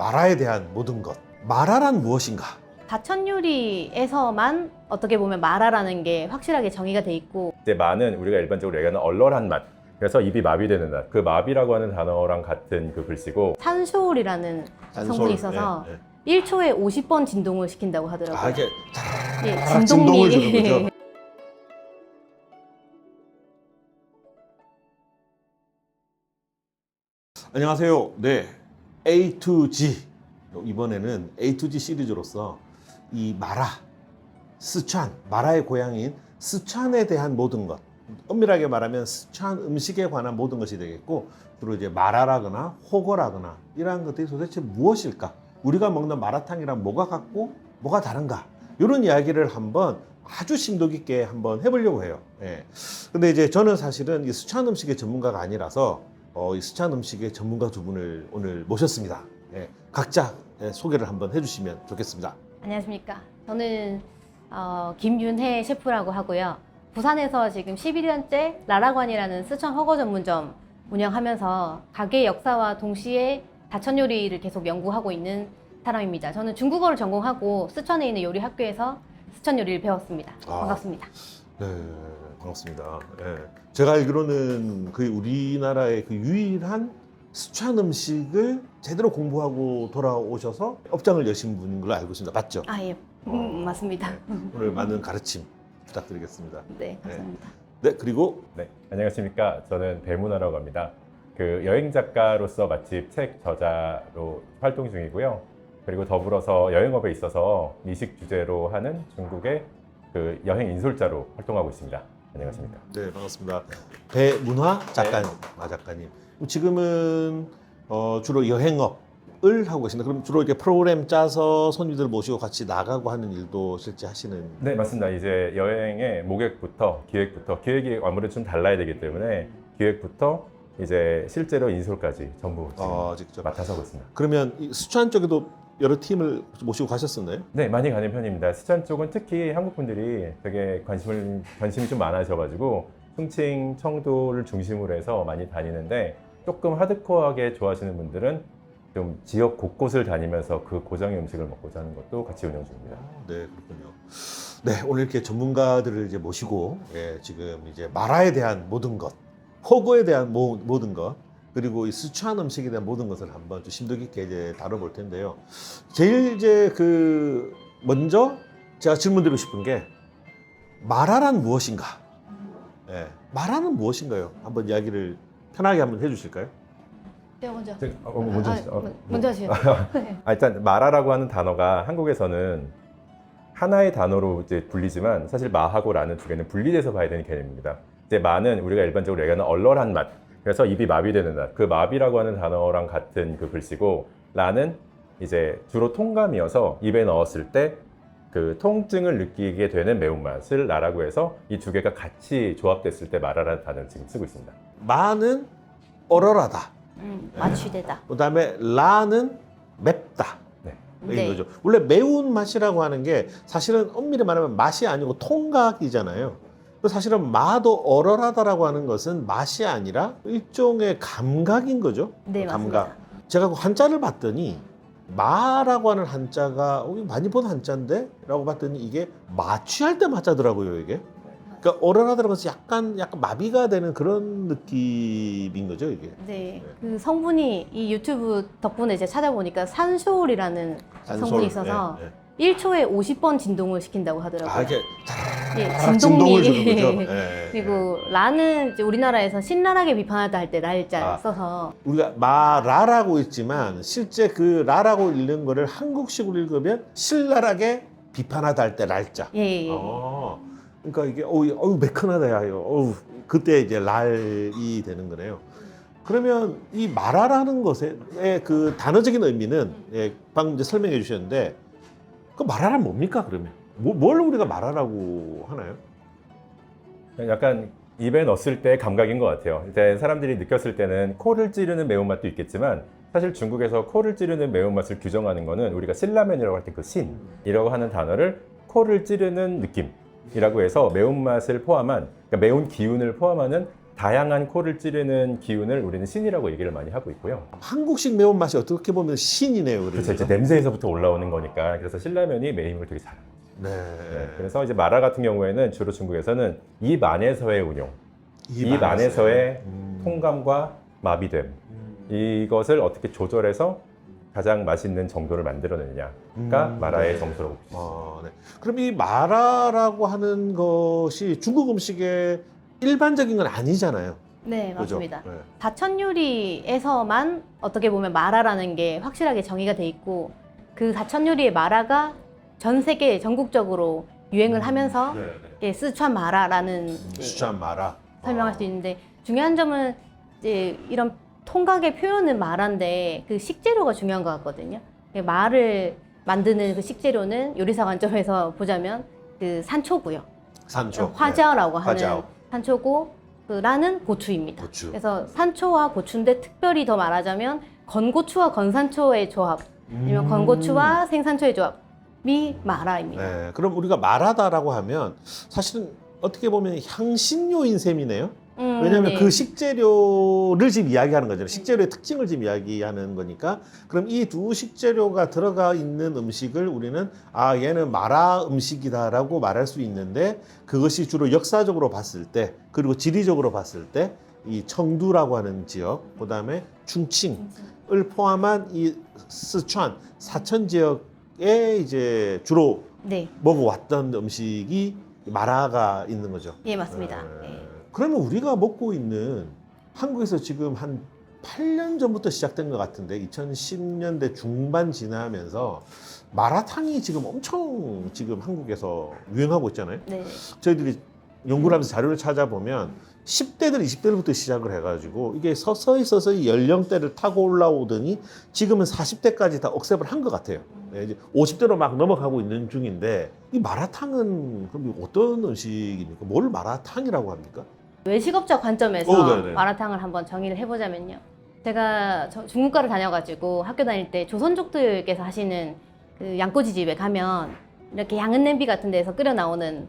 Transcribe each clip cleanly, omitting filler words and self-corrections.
마라에 대한 모든 것. 마라란 무엇인가? 다천 요리에서만 어떻게 보면 마라라는 게 확실하게 정의가 돼 있고, 이제 마는 우리가 일반적으로 얘기하는 얼얼한 맛, 그래서 입이 마비되는 맛, 그 마비라고 하는 단어랑 같은 그 글씨고, 산소울이라는 성분이 있어서 1초에 50번 진동을 시킨다고 하더라고요. 이게 예, 진동을 주는 거죠. 안녕하세요. 네, A to G. 이번에는 A to G 시리즈로서 이 마라, 스촨, 마라의 고향인 스촨에 대한 모든 것. 엄밀하게 말하면 스촨 음식에 관한 모든 것이 되겠고, 주로 이제 마라라거나 호거라거나 이러한 것들이 도대체 무엇일까? 우리가 먹는 마라탕이랑 뭐가 같고 뭐가 다른가? 이런 이야기를 한번 아주 심도 깊게 한번 해보려고 해요. 예. 근데 이제 저는 사실은 이 스촨 음식의 전문가가 아니라서 이 스촨 음식의 전문가 두 분을 오늘 모셨습니다. 예. 각자 소개를 한번 해주시면 좋겠습니다. 안녕하십니까. 저는 김윤혜 셰프라고 하고요. 부산에서 지금 11년째 라라관이라는 스촨 허거 전문점 운영하면서 가게 역사와 동시에 다천 요리를 계속 연구하고 있는 사람입니다. 저는 중국어를 전공하고 스촨에 있는 요리 학교에서 스촨 요리를 배웠습니다. 반갑습니다. 네, 반갑습니다. 예. 제가 알기로는 그 우리나라의 그 유일한 스촨 음식을 제대로 공부하고 돌아오셔서 업장을 여신 분인 걸로 알고 있습니다. 맞죠? 예. 맞습니다. 네. 오늘 많은 가르침 부탁드리겠습니다. 네, 감사합니다. 네, 그리고 네, 안녕하십니까. 저는 배문화라고 합니다. 그 여행 작가로서 마침 책 저자로 활동 중이고요. 그리고 더불어서 여행업에 있어서 미식 주제로 하는 중국의 그 여행 인솔자로 활동하고 있습니다. 안녕하십니까. 네, 반갑습니다. 배문화 작가님, 작가님. 지금은 주로 여행업을 하고 계신데, 그럼 주로 이렇게 프로그램 짜서 손님들 모시고 같이 나가고 하는 일도 실제 하시는? 네, 맞습니다. 이제 여행의 모객부터 기획이 아무래도 좀 달라야 되기 때문에 기획부터 이제 실제로 인솔까지 전부 지금 직접 맡아서 하고 있습니다. 그러면 이 스촨 쪽에도 여러 팀을 모시고 가셨었나요? 네, 많이 가는 편입니다. 스촨 쪽은 특히 한국 분들이 되게 관심이 좀 많아져가지고 충칭, 청도를 중심으로 해서 많이 다니는데, 조금 하드코어하게 좋아하시는 분들은 좀 지역 곳곳을 다니면서 그 고장의 음식을 먹고자 하는 것도 같이 운영 중입니다. 네, 그렇군요. 네, 오늘 이렇게 전문가들을 이제 모시고 지금 이제 마라에 대한 모든 것, 호거에 대한 모든 것, 그리고 이 스촨 음식에 대한 모든 것을 한번 좀 심도 깊게 이제 다뤄볼 텐데요. 제일 이제 먼저 제가 질문드리고 싶은 게 마라란 무엇인가? 마라는 무엇인가요? 한번 이야기를 편하게 한번 해주실까요? 제가 먼저. 먼저 하시죠. 일단 마라라고 하는 단어가 한국에서는 하나의 단어로 이제 불리지만, 사실 마하고 라는 두 개는 분리돼서 봐야 되는 개념입니다. 이제 마는 우리가 일반적으로 얘기하는 얼얼한 맛, 그래서 입이 마비되는 맛, 그 마비라고 하는 단어랑 같은 그 글씨고, 라는 이제 주로 통감이어서 입에 넣었을 때 그 통증을 느끼게 되는 매운맛을 라라고 해서 이 두 개가 같이 조합됐을 때 마라라는 단어를 지금 쓰고 있습니다. 마는 얼얼하다. 마취되다. 그 다음에 라는 맵다. 네. 이런 거죠. 원래 매운 맛이라고 하는 게 사실은 엄밀히 말하면 맛이 아니고 통각이잖아요. 사실은 마도 얼얼하다라고 하는 것은 맛이 아니라 일종의 감각인 거죠. 네, 감각. 맞습니다. 제가 그 한자를 봤더니 마라고 하는 한자가 이거 많이 본 한자인데? 라고 봤더니 이게 마취할 때 맞자더라고요, 이게. 그러니까 얼얼하다는 것은 약간 마비가 되는 그런 느낌인 거죠, 이게. 네, 그 성분이 이 유튜브 덕분에 이제 찾아보니까 산소울이라는 성분이 있어서 1초에 50번 진동을 시킨다고 하더라고요. 이게 예, 진동을 주는 진동이. 거죠. 그리고 라는 이제 우리나라에서 신랄하게 비판하다 할 때 라일자 써서 우리가 마라라고 있지만 실제 그 라라고 읽는 거를 한국식으로 읽으면 신랄하게 비판하다 할 때 랄자. 예. 그러니까 이게 어우 매끈하다 야. 그때 이제 랄이 되는 거네요. 그러면 이 마라라는 것의 그 단어적인 의미는 방금 이제 설명해 주셨는데, 그 마라란 뭡니까 그러면? 뭘 우리가 마라라고 하나요? 약간 입에 넣었을 때 감각인 것 같아요. 이제 사람들이 느꼈을 때는 코를 찌르는 매운맛도 있겠지만, 사실 중국에서 코를 찌르는 매운맛을 규정하는 거는 우리가 신라면이라고 할 때 그 신이라고 하는 단어를 코를 찌르는 느낌이라고 해서 매운맛을 포함한, 그러니까 매운 기운을 포함하는 다양한 코를 찌르는 기운을 우리는 신이라고 얘기를 많이 하고 있고요. 한국식 매운맛이 어떻게 보면 신이네요. 그렇죠. 이제 냄새에서부터 올라오는 거니까. 그래서 신라면이 메인을 되게 잘합니다. 네. 네, 그래서 이제 마라 같은 경우에는 주로 중국에서는 입 안에서의 운용, 입 안에서의 통감과 마비됨, 이것을 어떻게 조절해서 가장 맛있는 정도를 만들어내느냐가 마라의 네. 점수라고 보시죠. 네. 그럼 이 마라라고 하는 것이 중국 음식의 일반적인 건 아니잖아요. 네, 그죠? 맞습니다. 네. 사천 요리에서만 어떻게 보면 마라라는 게 확실하게 정의가 돼 있고 그 사천 요리의 마라가 전 세계 전국적으로 유행을 하면서 이게 스촨 마라라는 이제 수찬 마라. 설명할 수 있는데 중요한 점은 이제 이런 통각의 표현은 마라인데 그 식재료가 중요한 것 같거든요. 말을 만드는 그 식재료는 요리사 관점에서 보자면 그 산초고요. 산초. 화자라고 하는 화자오. 산초고라는 고추입니다. 고추. 그래서 산초와 고추인데 특별히 더 말하자면 건고추와 건산초의 조합, 아니면 건고추와 생산초의 조합이 마라입니다. 네. 그럼 우리가 마라다라고 하면 사실은 어떻게 보면 향신료인 셈이네요. 왜냐하면 네. 그 식재료를 지금 이야기하는 거잖아요. 식재료의 특징을 지금 이야기하는 거니까. 그럼 이 두 식재료가 들어가 있는 음식을 우리는 아 얘는 마라 음식이다라고 말할 수 있는데 그것이 주로 역사적으로 봤을 때 그리고 지리적으로 봤을 때 이 청두라고 하는 지역, 그다음에 충칭을 포함한 이 스촨 사천 지역에 이제 주로 네, 먹어왔던 음식이 마라가 있는 거죠. 예 맞습니다. 네. 예. 그러면 우리가 먹고 있는 한국에서 지금 한 8년 전부터 시작된 것 같은데 2010년대 중반 지나면서 마라탕이 지금 엄청 지금 한국에서 유행하고 있잖아요. 네. 저희들이 연구를 하면서 자료를 찾아보면 10대들, 20대부터 시작을 해가지고 이게 서서히 연령대를 타고 올라오더니 지금은 40대까지 다 억셉을 한 것 같아요. 네, 이제 50대로 막 넘어가고 있는 중인데 이 마라탕은 그럼 어떤 음식입니까? 뭘 마라탕이라고 합니까? 외식업자 관점에서 네네. 마라탕을 한번 정의를 해보자면요. 제가 중국가를 다녀가지고 학교 다닐 때 조선족들께서 하시는 그 양꼬치 집에 가면 이렇게 양은 냄비 같은 데서 끓여 나오는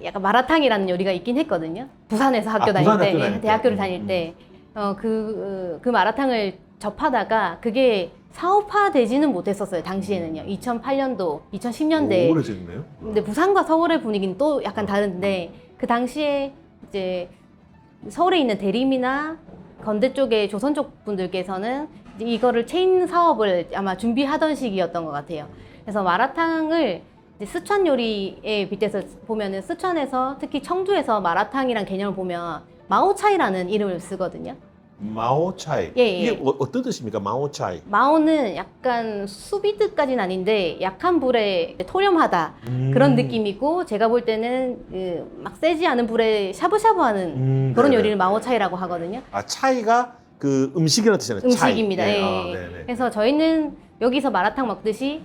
약간 마라탕이라는 요리가 있긴 했거든요. 부산에서 학교 다닐 부산 때, 학교 다닐 때. 대학교를 다닐 때, 그 마라탕을 접하다가 그게 사업화되지는 못했었어요. 당시에는요. 2008년도, 2010년대. 오래됐네요. 근데 부산과 서울의 분위기는 또 약간 다른데 그 당시에 이제 서울에 있는 대림이나 건대 쪽의 조선족 분들께서는 이제 이거를 체인 사업을 아마 준비하던 시기였던 것 같아요. 그래서 마라탕을 이제 스촨 요리에 빗대서 보면은 스촨에서 특히 청주에서 마라탕이란 개념을 보면 마오차이라는 이름을 쓰거든요. 마오차이. 예, 예. 이게 어떤 뜻입니까? 마오차이. 마오는 약간 수비드까지는 아닌데 약한 불에 토렴하다 그런 느낌이고 제가 볼 때는 그막 세지 않은 불에 샤브샤브하는 그런 네네. 요리를 마오차이라고 하거든요. 아 차이가 그 음식이라는 뜻이잖아요. 음식입니다. 차이. 예. 네. 네네. 그래서 저희는 여기서 마라탕 먹듯이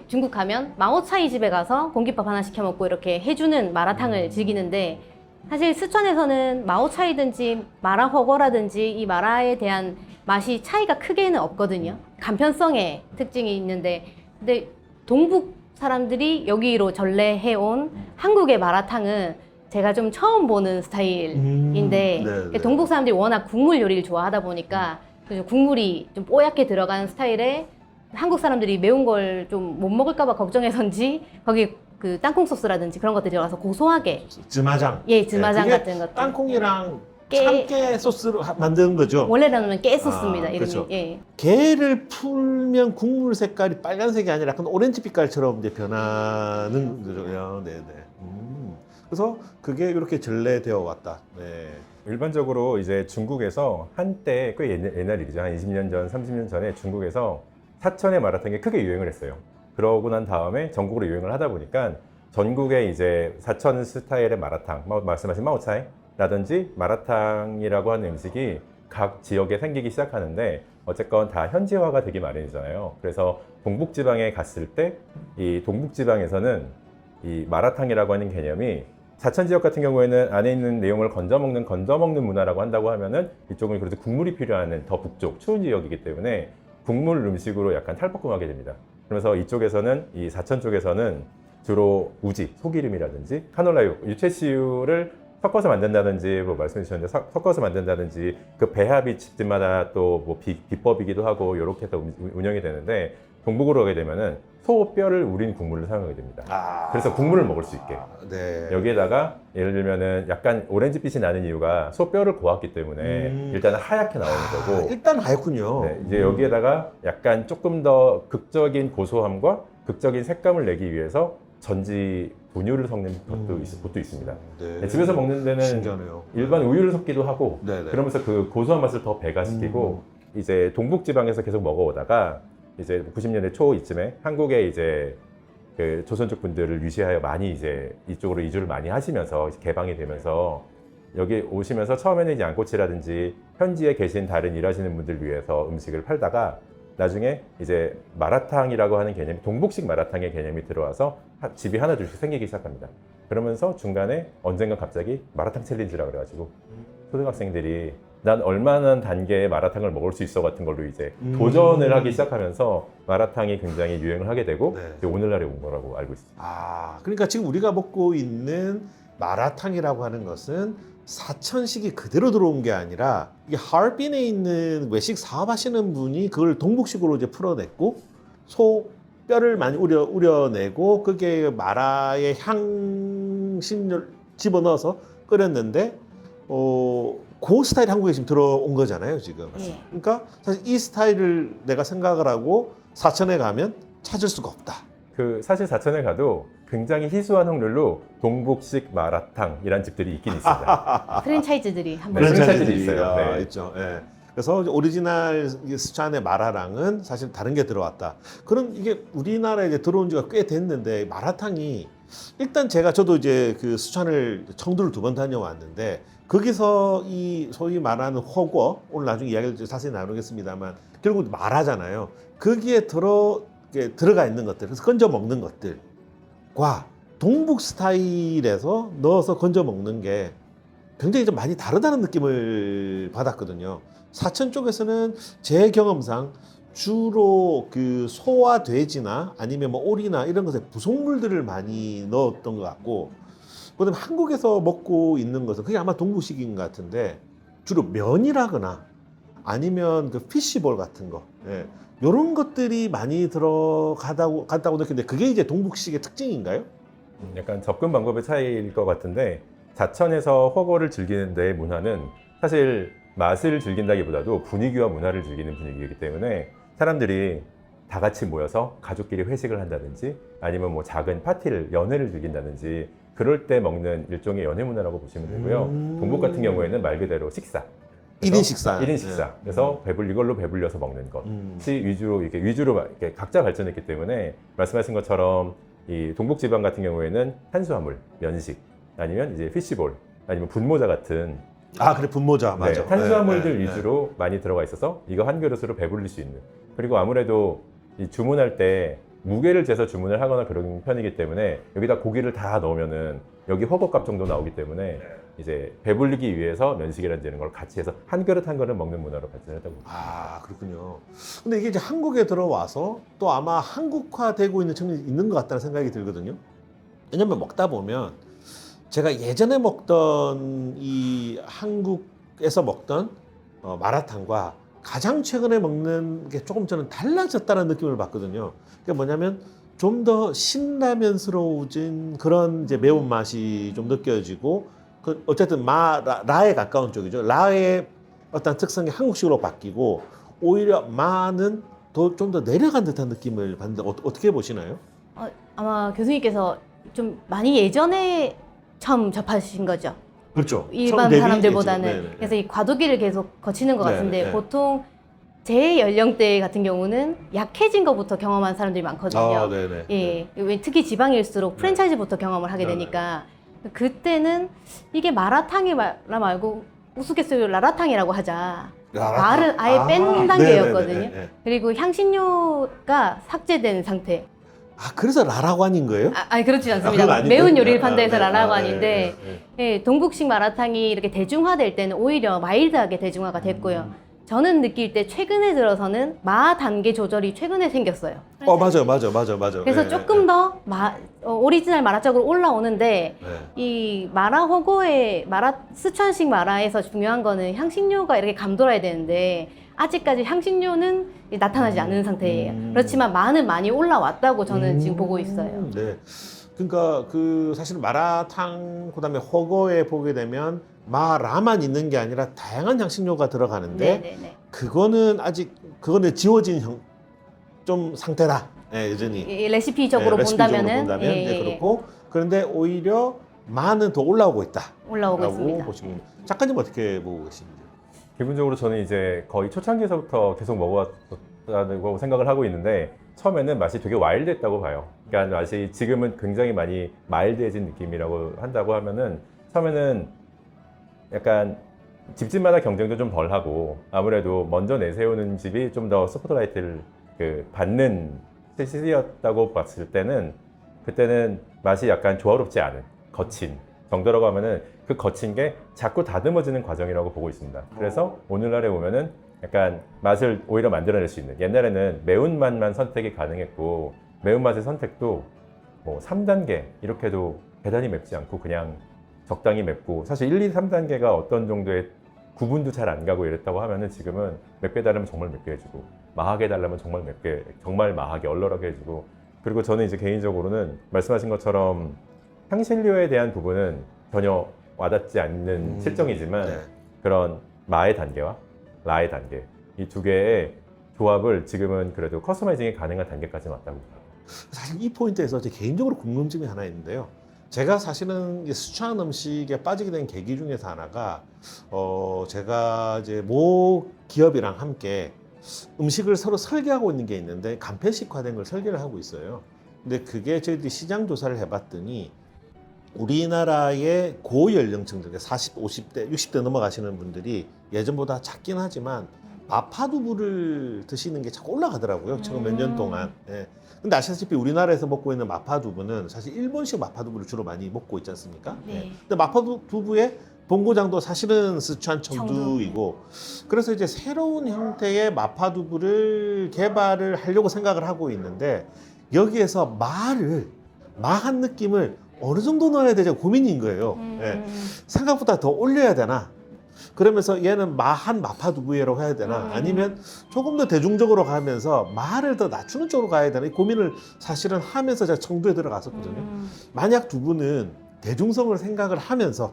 중국 가면 마오차이 집에 가서 공깃밥 하나 시켜 먹고 이렇게 해주는 마라탕을 즐기는데 사실 스촨에서는 마오차이든지 마라허거라든지 이 마라에 대한 맛이 차이가 크게는 없거든요. 간편성의 특징이 있는데 근데 동북 사람들이 여기로 전래해온 한국의 마라탕은 제가 좀 처음 보는 스타일인데 네네. 동북 사람들이 워낙 국물 요리를 좋아하다 보니까 그죠, 국물이 좀 뽀얗게 들어가는 스타일에 한국 사람들이 매운 걸 좀 못 먹을까 봐 걱정해서인지 거기 그 땅콩 소스라든지 그런 것들이 들어가서 고소하게 즈마장. 예 즈마장 그게 같은 것들 땅콩이랑 깨- 참깨 소스로 만드는 거죠. 원래는 깨 소스입니다. 아, 이름이. 그렇죠. 예. 게를 풀면 국물 색깔이 빨간색이 아니라 약간 오렌지 빛깔처럼 이제 변하는 거죠. 네네. 그래서 그게 이렇게 전래되어 왔다. 네. 일반적으로 이제 중국에서 한때 꽤 옛날 일이죠. 한 20년 전, 30년 전에 중국에서 사천의 마라탕이 크게 유행을 했어요. 그러고 난 다음에 전국으로 유행을 하다 보니까 전국에 이제 사천 스타일의 마라탕, 말씀하신 마오차이라든지 마라탕이라고 하는 음식이 각 지역에 생기기 시작하는데 어쨌건 다 현지화가 되기 마련이잖아요. 그래서 동북지방에 갔을 때 이 동북지방에서는 이 마라탕이라고 하는 개념이 사천 지역 같은 경우에는 안에 있는 내용을 건져 먹는 문화라고 한다고 하면은 이쪽은 그래도 국물이 필요한 더 북쪽 추운 지역이기 때문에 국물 음식으로 약간 탈바꿈하게 됩니다. 그래서 이쪽에서는 이 사천 쪽에서는 주로 우지, 소기름이라든지 카놀라유, 유채씨유를 섞어서 만든다든지 뭐 말씀해 주셨는데 섞어서 만든다든지 그 배합이 집집마다 또 뭐 비법이기도 하고 이렇게 또 운영이 되는데 동북으로 가게 되면은 소뼈를 우린 국물을 사용하게 됩니다. 그래서 국물을 먹을 수 있게. 네. 여기에다가 예를 들면은 약간 오렌지빛이 나는 이유가 소뼈를 고았기 때문에 일단은 하얗게 나오는 거고. 일단 하얗군요. 네, 이제 여기에다가 약간 조금 더 극적인 고소함과 극적인 색감을 내기 위해서 전지 분유를 섞는 것도 있습니다. 네. 네, 집에서 먹는 데는 신기하네요. 일반 우유를 섞기도 하고 네네. 그러면서 그 고소한 맛을 더 배가시키고 이제 동북 지방에서 계속 먹어오다가 이제 90년대 초 이쯤에 한국에 이제 그 조선족 분들을 위시하여 많이 이제 이쪽으로 이주를 많이 하시면서 개방이 되면서 여기 오시면서 처음에는 이제 양꼬치라든지 현지에 계신 다른 일하시는 분들 위해서 음식을 팔다가 나중에 이제 마라탕이라고 하는 개념, 동북식 마라탕의 개념이 들어와서 집이 하나 둘씩 생기기 시작합니다. 그러면서 중간에 언젠가 갑자기 마라탕 챌린지라 그래가지고 초등학생들이 난 얼마나 단계의 마라탕을 먹을 수 있어 같은 걸로 이제 도전을 하기 시작하면서 마라탕이 굉장히 유행을 하게 되고 네. 이제 오늘날에 온 거라고 알고 있습니다. 그러니까 지금 우리가 먹고 있는 마라탕이라고 하는 것은 사천식이 그대로 들어온 게 아니라 이게 하얼빈에 있는 외식 사업하시는 분이 그걸 동북식으로 이제 풀어냈고 소 뼈를 많이 우려내고 그게 마라의 향신료 집어넣어서 끓였는데 그 스타일이 한국에 지금 들어온 거잖아요, 지금. 예. 그러니까 사실 이 스타일을 내가 생각을 하고 사천에 가면 찾을 수가 없다. 그 사실 사천에 가도 굉장히 희소한 확률로 동북식 마라탕이라는 집들이 있긴 있습니다. 프랜차이즈들이 한번 네, 프랜차이즈들이 있어요. 네. 있죠. 예. 그래서 오리지널 스촨의 마라랑은 사실 다른 게 들어왔다. 그런 이게 우리나라에 이제 들어온 지가 꽤 됐는데 마라탕이 일단 저도 이제 그 스촨을 청두를 2번 다녀왔는데 거기서 이 소위 말하는 허거 오늘 나중에 이야기를 좀 자세히 나누겠습니다만 결국 마라잖아요. 거기에 들어가 있는 것들, 그래서 건져 먹는 것들과 동북 스타일에서 넣어서 건져 먹는 게 굉장히 좀 많이 다르다는 느낌을 받았거든요. 사천 쪽에서는 제 경험상 주로 그 소와 돼지나 아니면 뭐 오리나 이런 것에 부속물들을 많이 넣었던 것 같고, 그다음에 한국에서 먹고 있는 것은 그게 아마 동북식인 것 같은데 주로 면이라거나 아니면 그 피시볼 같은 거, 이런 것들이 많이 들어가다고 느꼈는데 그게 이제 동북식의 특징인가요? 약간 접근 방법의 차이일 것 같은데 사천에서 허거를 즐기는 데의 문화는 사실 맛을 즐긴다기보다도 분위기와 문화를 즐기는 분위기이기 때문에 사람들이 다 같이 모여서 가족끼리 회식을 한다든지 아니면 뭐 작은 파티를, 연회를 즐긴다든지 그럴 때 먹는 일종의 연회 문화라고 보시면 되고요. 동북 같은 경우에는 말 그대로 식사. 1인 식사. 1인 식사. 그래서 이걸로 배불려서 먹는 것이 위주로 이렇게 각자 발전했기 때문에 말씀하신 것처럼 이 동북 지방 같은 경우에는 탄수화물, 면식, 아니면 이제 피시볼, 아니면 분모자 같은 그래 분모자 맞아. 네, 탄수화물들 네. 위주로 많이 들어가 있어서 이거 한 그릇으로 배불릴 수 있는. 그리고 아무래도 이 주문할 때 무게를 재서 주문을 하거나 그런 편이기 때문에 여기다 고기를 다 넣으면은 여기 허거값 정도 나오기 때문에 이제 배불리기 위해서 면식이라는 걸 같이 해서 한 그릇 한 그릇 먹는 문화로 발전했다고 봅니다. 그렇군요. 근데 이게 이제 한국에 들어와서 또 아마 한국화되고 있는 측면이 있는 것 같다는 생각이 들거든요. 왜냐면 먹다 보면 제가 예전에 먹던 이 한국에서 먹던 마라탕과 가장 최근에 먹는 게 조금 저는 달라졌다는 느낌을 받거든요. 그게 뭐냐면 좀 더 신라면스러워진 그런 이제 매운맛이 좀 느껴지고, 어쨌든 라에 가까운 쪽이죠. 라의 어떤 특성이 한국식으로 바뀌고 오히려 마는 좀 더 내려간 듯한 느낌을 받는데 어떻게 보시나요? 아마 교수님께서 좀 많이 예전에 처음 접하신 거죠. 그렇죠. 일반 사람들보다는. 그래서 이 과도기를 계속 거치는 것 같은데 네네. 보통 제 연령대 같은 경우는 약해진 것부터 경험한 사람들이 많거든요. 네네. 예, 특히 지방일수록 프랜차이즈부터 경험을 하게 되니까 그때는 이게 마라탕이 말고 우스갯소리로 라라탕이라고 하자. 말을 아예 뺀 단계였거든요. 네네네. 그리고 향신료가 삭제된 상태. 그래서 라라관인 거예요? 아니 그렇지 그건 않습니다. 아니고요? 매운 요리를 판다 해서 라라관인데 네. 예, 동북식 마라탕이 이렇게 대중화될 때는 오히려 마일드하게 대중화가 됐고요. 저는 느낄 때 최근에 들어서는 마 단계 조절이 최근에 생겼어요. 맞아요. 그래서 네, 조금 더 오리지널 마라 쪽으로 올라오는데 네. 이 마라 허거의 스촨식 마라에서 중요한 거는 향신료가 이렇게 감돌아야 되는데 아직까지 향신료는 나타나지 않는 상태예요. 그렇지만 마는 많이 올라왔다고 저는 지금 보고 있어요. 네. 그러니까 그 사실 마라탕 그다음에 허거에 보게 되면 마라만 있는 게 아니라 다양한 향신료가 들어가는데 네네네. 그거는 지워진 좀 상태다. 예, 여전히. 이 레시피적으로 본다면은 이제 그렇고 그런데 오히려 마는 더 올라오고 있다. 올라오고 있습니다. 보시면 작가님 어떻게 보고 계십니까? 기본적으로 저는 이제 거의 초창기에서부터 계속 먹어왔다고 생각을 하고 있는데 처음에는 맛이 되게 와일드했다고 봐요. 그러니까 맛이 지금은 굉장히 많이 마일드해진 느낌이라고 한다고 하면은 처음에는 약간 집집마다 경쟁도 좀 덜하고 아무래도 먼저 내세우는 집이 좀 더 스포트라이트를 받는 시리였다고 봤을 때는 그때는 맛이 약간 조화롭지 않은 거친 정도라고 하면은 그 거친 게 자꾸 다듬어지는 과정이라고 보고 있습니다. 그래서 오늘날에 보면은 약간 맛을 오히려 만들어낼 수 있는 옛날에는 매운맛만 선택이 가능했고 매운맛의 선택도 뭐 3단계 이렇게도 대단히 맵지 않고 그냥 적당히 맵고 사실 1, 2, 3단계가 어떤 정도의 구분도 잘 안 가고 이랬다고 하면은 지금은 맵게 달라면 정말 맵게 해주고 마하게 달라면 정말 맵게 정말 마하게 얼얼하게 해주고 그리고 저는 이제 개인적으로는 말씀하신 것처럼 향신료에 대한 부분은 전혀 와닿지 않는 실정이지만 네. 그런 마의 단계와 라의 단계 이 두 개의 조합을 지금은 그래도 커스터마이징이 가능한 단계까지 왔다고 봐요. 사실 이 포인트에서 제 개인적으로 궁금증이 하나 있는데요. 제가 사실은 이 스촨 음식에 빠지게 된 계기 중에서 하나가 제가 이제 모 기업이랑 함께 음식을 서로 설계하고 있는 게 있는데 간편식화된 걸 설계를 하고 있어요. 근데 그게 저희들이 시장 조사를 해봤더니 우리나라의 고연령층들, 40, 50대, 60대 넘어가시는 분들이 예전보다 작긴 하지만 마파두부를 드시는 게 자꾸 올라가더라고요. 최근 몇 년 동안. 예. 근데 아시다시피 우리나라에서 먹고 있는 마파두부는 사실 일본식 마파두부를 주로 많이 먹고 있지 않습니까? 네. 예. 근데 마파두부의 본고장도 사실은 스촨 청두이고 그래서 이제 새로운 형태의 마파두부를 개발을 하려고 생각을 하고 있는데 여기에서 마한 느낌을 어느 정도 넣어야 되지 고민인 거예요. 예. 생각보다 더 올려야 되나? 그러면서 얘는 마한 마파두부예라고 해야 되나? 아니면 조금 더 대중적으로 가면서 마를 더 낮추는 쪽으로 가야 되나? 이 고민을 사실은 하면서 제가 청두에 들어갔었거든요. 만약 두부는 대중성을 생각을 하면서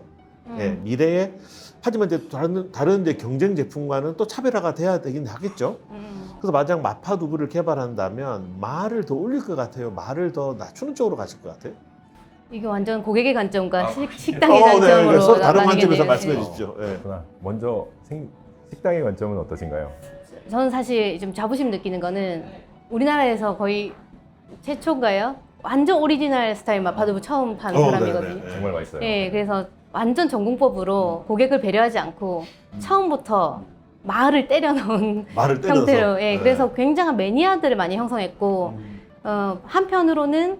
예, 미래에 하지만 이제 다른 이제 경쟁 제품과는 또 차별화가 돼야 되긴 하겠죠. 그래서 만약 마파두부를 개발한다면 마를 더 올릴 것 같아요. 마를 더 낮추는 쪽으로 가실 것 같아요. 이게 완전 고객의 관점과 식당의 관점으로 네, 서로 다른 관점에서 나뉘겠네요. 말씀해 네. 주십시오. 예. 그렇구나. 먼저 식당의 관점은 어떠신가요? 저는 사실 좀 자부심 느끼는 거는 우리나라에서 거의 최초인가요? 완전 오리지널 스타일 마파두부 처음 판 사람이거든요. 네네. 정말 맛있어요. 네, 그래서 완전 전공법으로 고객을 배려하지 않고 처음부터 마를 때려 넣은 말을 때려서. 형태로, 예, 네. 그래서 굉장한 매니아들을 많이 형성했고, 한편으로는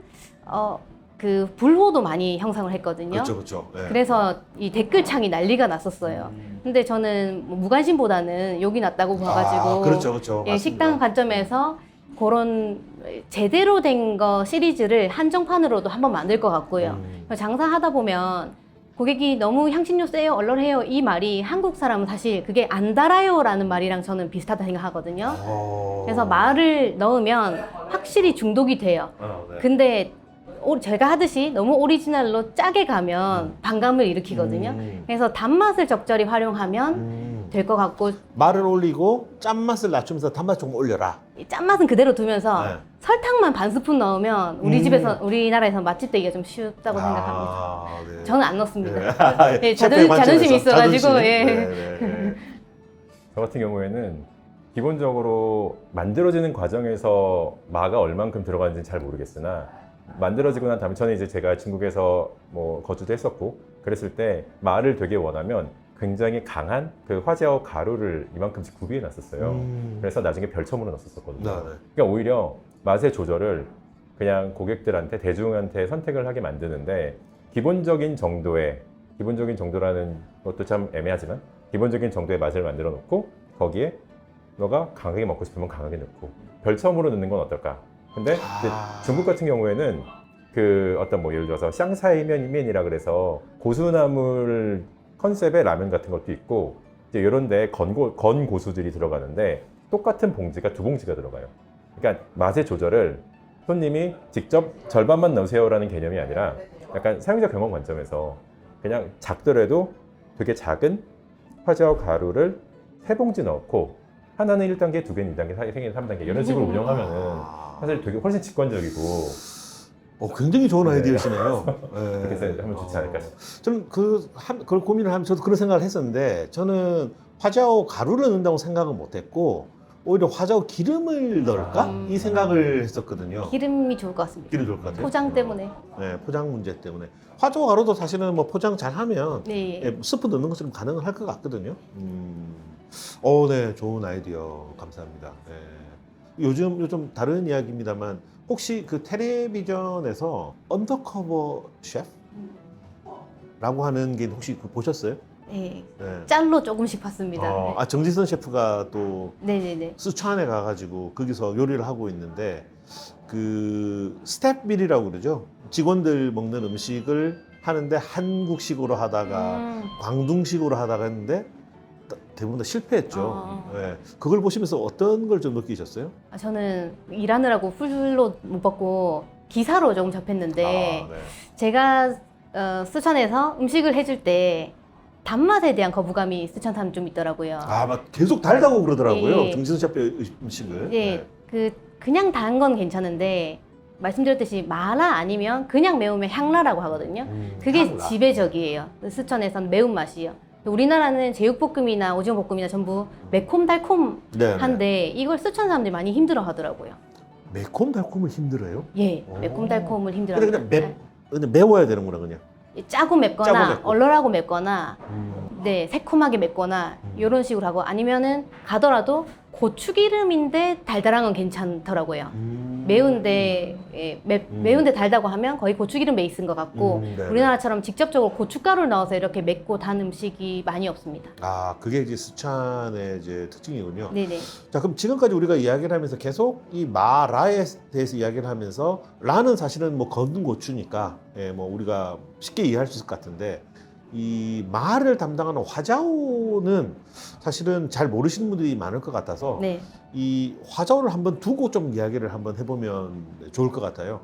그 불호도 많이 형성을 했거든요. 그렇죠. 예. 그래서 이 댓글창이 난리가 났었어요. 근데 저는 뭐 무관심보다는 욕이 났다고 봐가지고, 그렇죠. 예, 맞습니다. 식당 관점에서 그런 제대로 된 거 시리즈를 한정판으로도 한번 만들 것 같고요. 장사하다 보면 고객이 너무 향신료 세요, 얼얼해요 이 말이 한국 사람은 사실 그게 안 달아요라는 말이랑 저는 비슷하다 생각하거든요. 그래서 말을 넣으면 확실히 중독이 돼요. 네. 근데 제가 하듯이 너무 오리지널로 짜게 가면 반감을 일으키거든요. 그래서 단맛을 적절히 활용하면 될 것 같고, 말을 올리고 짠맛을 낮추면서 단맛 조금 올려라. 이 짠맛은 그대로 두면서 네. 설탕만 반 스푼 넣으면 우리나라에서 맛집 되기가 좀 쉽다고 생각합니다. 네. 저는 안 넣습니다. 네. 네, 셰프의 자존심이 관점에서. 있어가지고, 자존심. 예. 네. 저 같은 경우에는 기본적으로 만들어지는 과정에서 마가 얼만큼 들어가는지는 잘 모르겠으나 만들어지고 난 다음에 저는 이제 제가 중국에서 뭐 거주도 했었고 그랬을 때 마를 되게 원하면 굉장히 강한 그 화재와 가루를 이만큼씩 구비해 놨었어요. 그래서 나중에 별첨으로 넣었었거든요. 네. 그러니까 오히려 맛의 조절을 그냥 고객들한테 대중한테 선택을 하게 만드는데 기본적인 정도라는 것도 참 애매하지만 기본적인 정도의 맛을 만들어 놓고 거기에 너가 강하게 먹고 싶으면 강하게 넣고 별첨으로 넣는 건 어떨까? 근데 이제 중국 같은 경우에는 그 어떤 뭐 예를 들어서 샹사이면이라 그래서 고수나물 컨셉의 라면 같은 것도 있고 이제 이런데 건고수들이 들어가는데 똑같은 봉지가 두 봉지가 들어가요. 그러니까 맛의 조절을 손님이 직접 절반만 넣으세요라는 개념이 아니라 약간 사용자 경험 관점에서 그냥 작더라도 되게 작은 화자오 가루를 3봉지 넣고 하나는 1단계, 두 개는 2단계, 3개는 3단계 이런 식으로 운영하면은 사실 되게 훨씬 직관적이고 굉장히 좋은 아이디어시네요. 그렇게 해서 하면 좋지 않을까 싶어요. 저는 그걸 고민을 하면 저도 그런 생각을 했었는데 저는 화자오 가루를 넣는다고 생각은 못했고 오히려 화자오 기름을 넣을까? 이 생각을 했었거든요. 기름이 좋을 것 같습니다. 기름 좋을 것 같아요. 포장 때문에. 네, 포장 문제 때문에. 화자오 가루도 사실은 뭐 포장 잘하면 네. 스프 넣는 것처럼 가능할 것 같거든요. 네, 좋은 아이디어 감사합니다. 네. 요즘 다른 이야기입니다만 혹시 그 텔레비전에서 언더커버 셰프라고 하는 게 혹시 보셨어요? 네. 네. 짤로 조금씩 봤습니다. 정지선 셰프가 또 네네네. 스촨에 가가지고 거기서 요리를 하고 있는데 그 스텝밀이라고 그러죠. 직원들 먹는 음식을 하는데 한국식으로 하다가 광둥식으로 하다가 했는데 대부분 다 실패했죠. 네. 그걸 보시면서 어떤 걸 좀 느끼셨어요? 저는 일하느라고 풀로 못 받고 기사로 조금 접했는데 네. 제가 스촨에서 음식을 해줄 때 단맛에 대한 거부감이 스촨 사람 좀 있더라고요. 막 계속 달다고 그러더라고요. 예. 정지선 셰프의 음식을. 네. 그냥 단 건 괜찮은데 말씀드렸듯이 마라 아니면 그냥 매우면 향라라고 하거든요. 그게 향라. 지배적이에요. 스촨에서는 매운맛이요. 우리나라는 제육볶음이나 오징어 볶음이나 전부 매콤달콤한데 네. 이걸 스촨 사람들이 많이 힘들어 하더라고요. 매콤달콤을 힘들어요? 예, 오. 매콤달콤을 힘들어 근데 그냥 근데 매워야 되는구나 그냥. 짜고 맵거나 짜고 맵고. 얼얼하고 맵거나 네, 새콤하게 맵거나 이런 식으로 하고 아니면은 가더라도 고추기름인데 달달한 건 괜찮더라고요. 매운데 매운데 달다고 하면 거의 고추기름 베이스인 것 같고 네네. 우리나라처럼 직접적으로 고춧가루를 넣어서 이렇게 맵고 단 음식이 많이 없습니다. 그게 이제 스촨의 이제 특징이군요. 네네. 자, 그럼 지금까지 우리가 이야기를 하면서 계속 이 마라에 대해서 이야기를 하면서 라는 사실은 뭐 건든 고추니까 뭐 우리가 쉽게 이해할 수 있을 것 같은데 이 마를 담당하는 화자오는 사실은 잘 모르시는 분들이 많을 것 같아서 네. 이 화자오를 한번 두고 좀 이야기를 한번 해보면 좋을 것 같아요.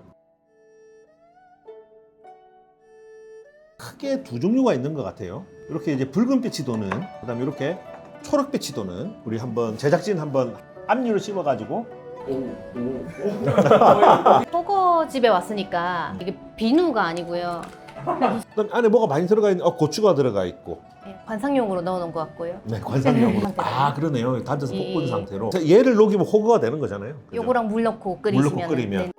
크게 두 종류가 있는 것 같아요. 이렇게 이제 붉은빛이 도는, 그다음에 이렇게 초록빛이 도는. 우리 한번 제작진 한번 압류를 씹어가지고 허거집에 왔으니까 이게 비누가 아니고요. 그다음 안에 뭐가 많이 들어가 있는 고추가 들어가 있고. 네, 관상용으로 넣어놓은 것 같고요. 네, 관상용으로. 그러네요. 다져서 예. 볶은 상태로. 얘를 녹이면 호거가 되는 거잖아요. 그죠? 요거랑 물 넣고 물 끓이시면 넣고 끓이면.